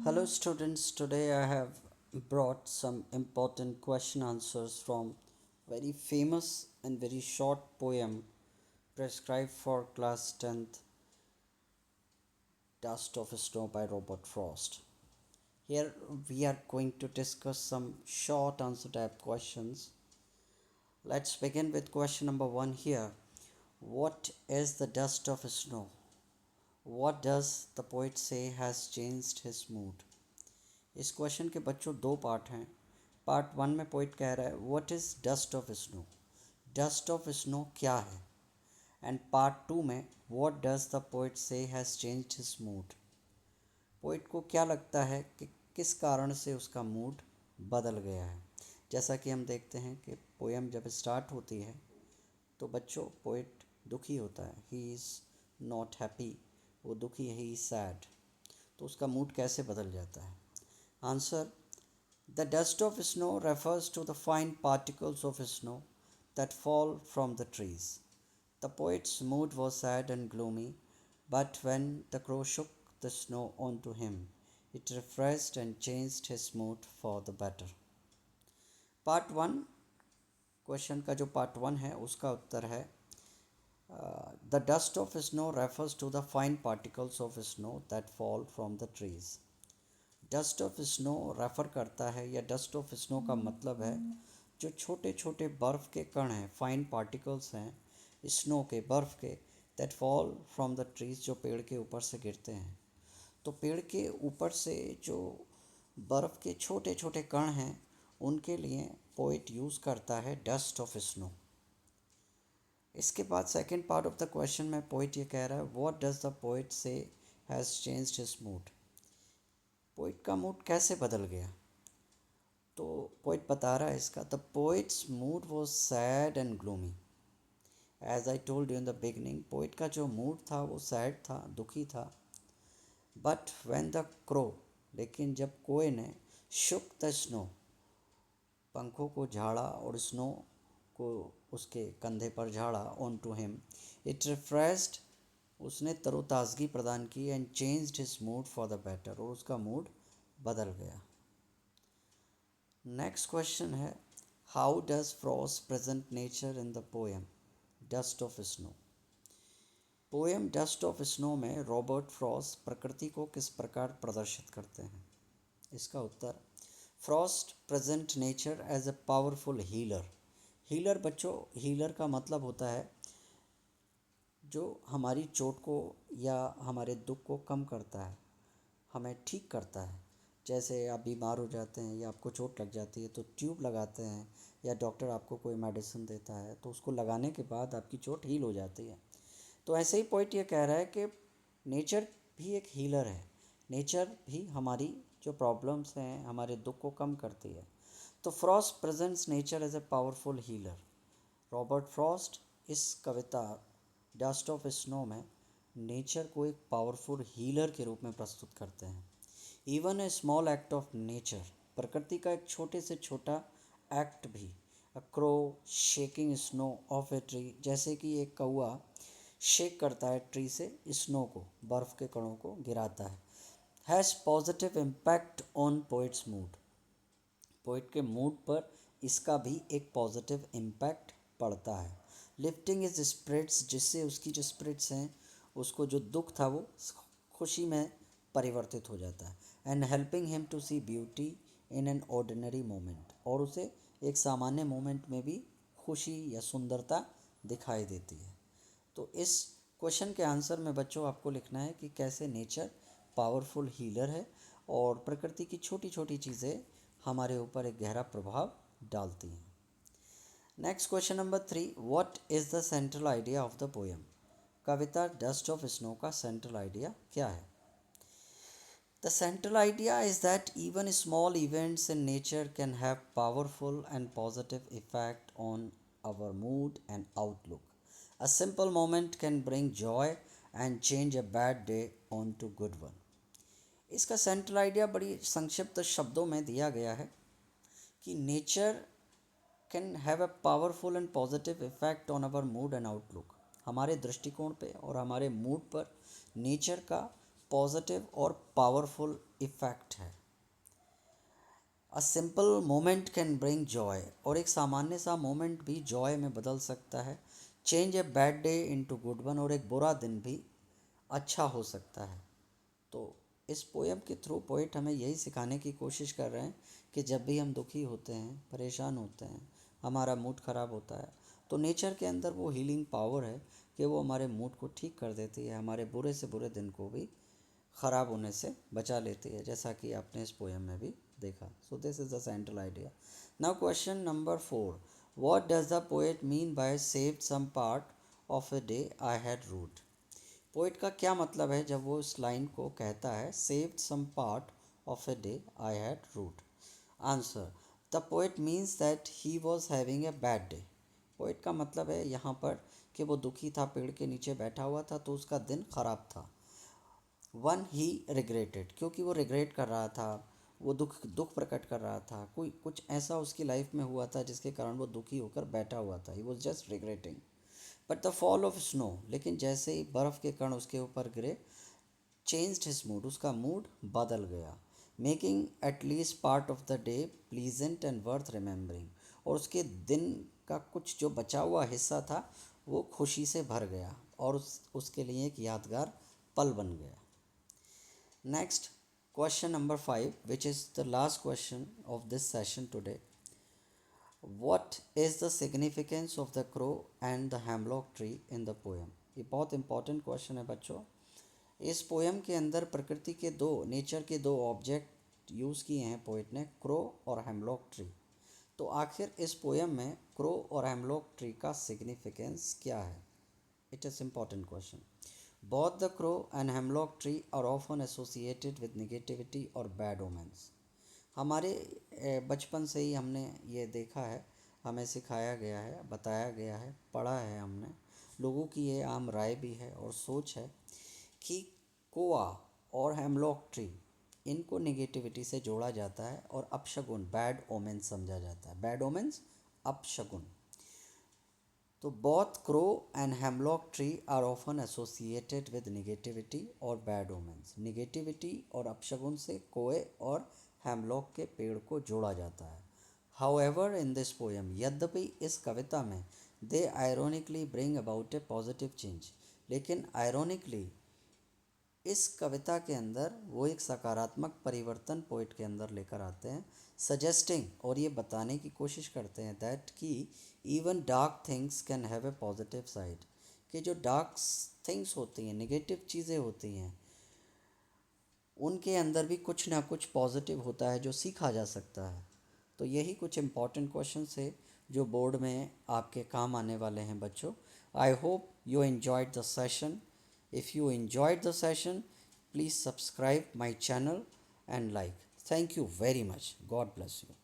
Hello students, today I have brought some important question answers from very famous and very short poem prescribed for class 10th Dust of Snow by Robert Frost. Here we are going to discuss some short answer type questions. Let's begin with question number 1 here. What is the dust of snow? What does the poet say has changed his mood? इस question के बच्चों दो part हैं। Part one में poet कह रहा है what is dust of snow, dust of snow क्या है। एंड पार्ट टू में what does the poet say has changed his mood, poet को क्या लगता है कि किस कारण से उसका मूड बदल गया है। जैसा कि हम देखते हैं कि पोएम जब स्टार्ट होती है तो बच्चों पोइट दुखी होता है, ही इज़ नॉट हैप्पी, वो दुखी है, ही इज़ सैड। तो उसका मूड कैसे बदल जाता है। Answer, the dust of snow refers to the fine particles of snow that fall from the trees. The poet's mood was sad and gloomy, but when the crow shook the snow onto him, it refreshed and changed his mood for the better. Part one, question का जो part one है उसका उत्तर है the dust of snow refers to the fine particles of snow that fall from the trees. Dust of snow refer करता है या dust of snow का मतलब है जो छोटे छोटे बर्फ़ के कण हैं, फाइन पार्टिकल्स हैं स्नो के, बर्फ़ के, that fall from the trees, जो पेड़ के ऊपर से गिरते हैं। तो पेड़ के ऊपर से जो बर्फ़ के छोटे छोटे कण हैं उनके लिए पोइट यूज़ करता है डस्ट ऑफ स्नो। इसके बाद second part of the question में पोइट ये कह रहा है what does the poet say has changed his mood, poet का मूड कैसे बदल गया। तो पोइट बता रहा है इसका, the poet's mood was sad and gloomy. As I told you in the beginning, poet का जो मूड था वो सैड था, दुखी था। बट व्हेन द क्रो, लेकिन जब कोए ने शुक द स्नो, पंखों को झाड़ा और स्नो को उसके कंधे पर झाड़ा, on to him, it refreshed, उसने तरोताज़गी प्रदान की, and changed his mood for the better, और उसका मूड बदल गया। नेक्स्ट क्वेश्चन है how does Frost present nature in the poem dust of snow. Poem dust of snow में रॉबर्ट फ्रॉस्ट प्रकृति को किस प्रकार प्रदर्शित करते हैं। इसका उत्तर, Frost present nature as a powerful healer. Healer बच्चों, हीलर का मतलब होता है जो हमारी चोट को या हमारे दुख को कम करता है, हमें ठीक करता है। जैसे आप बीमार हो जाते हैं या आपको चोट लग जाती है तो ट्यूब लगाते हैं या डॉक्टर आपको कोई मेडिसिन देता है तो उसको लगाने के बाद आपकी चोट हील हो जाती है। तो ऐसे ही पोइट ये कह रहा है कि नेचर भी एक हीलर है, नेचर भी हमारी जो प्रॉब्लम्स हैं, हमारे दुख को कम करती है। तो Frost presents nature as a powerful healer. Robert Frost इस कविता डस्ट ऑफ स्नो में नेचर को एक पावरफुल हीलर के रूप में प्रस्तुत करते हैं। Even a small act of nature, प्रकृति का एक छोटे से छोटा एक्ट भी, a crow shaking snow of a tree, जैसे कि एक कौआ शेक करता है ट्री से स्नो को, बर्फ़ के कणों को गिराता है, has positive impact on poets mood, poet के मूड पर इसका भी एक पॉजिटिव इम्पैक्ट पड़ता है। लिफ्टिंग इज स्पिरिट्स, जिससे उसकी जो स्पिरिट्स हैं उसको जो दुख था वो खुशी में परिवर्तित हो जाता है। And helping him to see beauty in an ordinary moment, और उसे एक सामान्य मोमेंट में भी खुशी या सुंदरता दिखाई देती है। तो इस क्वेश्चन के आंसर में बच्चों आपको लिखना है कि कैसे नेचर पावरफुल हीलर है और प्रकृति की छोटी छोटी चीज़ें हमारे ऊपर एक गहरा प्रभाव डालती हैं। Next question number 3, what is the central idea of the poem. Kavita dust of snow का सेंट्रल आइडिया क्या है। The central idea is that even small events in nature can have powerful and positive effect on our mood and outlook. A simple moment can bring joy and change a bad day onto good one. इसका central idea बड़ी संक्षिप्त शब्दों में दिया गया है कि nature can have a powerful and positive effect on our mood and outlook. हमारे दृष्टिकोण पे और हमारे मूड पर नेचर का पॉजिटिव और पावरफुल इफ़ेक्ट है। A simple moment can bring Joy, और एक सामान्य सा मोमेंट भी जॉय में बदल सकता है। चेंज ए bad day into good one, और एक बुरा दिन भी अच्छा हो सकता है। तो इस पोएम के थ्रू पोइट हमें यही सिखाने की कोशिश कर रहे हैं कि जब भी हम दुखी होते हैं, परेशान होते हैं, हमारा मूड ख़राब होता है, तो नेचर के अंदर वो हीलिंग पावर है कि वो हमारे मूड को ठीक कर देती है, हमारे बुरे से बुरे दिन को भी ख़राब होने से बचा लेती है, जैसा कि आपने इस पोएम में भी देखा। So this is the central idea. Now question number 4, what does the poet mean by saved some part of a day I had rued. Poet का क्या मतलब है जब वो इस लाइन को कहता है, saved some part of a day I had rued. Answer, the poet means that he was having a bad day. Poet का मतलब है यहाँ पर कि वो दुखी था, पेड़ के नीचे बैठा हुआ था, तो उसका दिन खराब था। वन ही रिग्रेटेड, क्योंकि वो रिग्रेट कर रहा था, वो दुख दुख प्रकट कर रहा था, कोई कुछ ऐसा उसकी लाइफ में हुआ था जिसके कारण वो दुखी होकर बैठा हुआ था। He was just regretting. But the fall of snow, लेकिन जैसे ही बर्फ़ के कण उसके ऊपर गिरे, चेंज्ड हिज मूड, उसका मूड बदल गया। Making at least part of the day pleasant and worth remembering, और उसके दिन का कुछ जो बचा हुआ हिस्सा था वो खुशी से भर गया और उसके लिए एक यादगार पल बन गया। Next, question number 5, which is the last question of this session today. What is the significance of the crow and the hemlock tree in the poem? ये बहुत इंपॉर्टेंट क्वेश्चन है बच्चों। इस पोएम के अंदर प्रकृति के दो, नेचर के दो ऑब्जेक्ट यूज़ किए हैं पोइट ने, क्रो और हेमलॉक ट्री। तो आखिर इस पोएम में क्रो और हेमलॉक ट्री का सिग्निफिकेंस क्या है? It is important question. Both the crow and hemlock tree are often associated with negativity or bad omens. हमारे बचपन से ही हमने ये देखा है, हमें सिखाया गया है, बताया गया है, पढ़ा है हमने, लोगों की ये आम राय भी है और सोच है कि कोआ और हेमलॉक ट्री, इनको नेगेटिविटी से जोड़ा जाता है और अपशगुन, बैड ओमेंस समझा जाता है। बैड ओमेंस, अपशगुन। तो both crow and hemlock tree are often associated with negativity और बैड ओमेंस। निगेटिविटी और अपशगुन से कोए और हेमलॉक के पेड़ को जोड़ा जाता है। हाउएवर इन दिस पोएम, यद्यपि इस कविता में, they ironically bring about a positive change, लेकिन आयरोनिकली इस कविता के अंदर वो एक सकारात्मक परिवर्तन पोइट के अंदर लेकर आते हैं, सजेस्टिंग, और ये बताने की कोशिश करते हैं दैट कि even dark things can have a positive side, कि जो डार्क थिंग्स होती हैं, नेगेटिव चीज़ें होती हैं, उनके अंदर भी कुछ ना कुछ पॉजिटिव होता है जो सीखा जा सकता है। तो यही कुछ इम्पॉर्टेंट क्वेश्चंस है जो बोर्ड में आपके काम आने वाले हैं बच्चों। I hope you enjoyed the session. If you enjoyed the session, please subscribe my channel and like. Thank you very much. God bless you.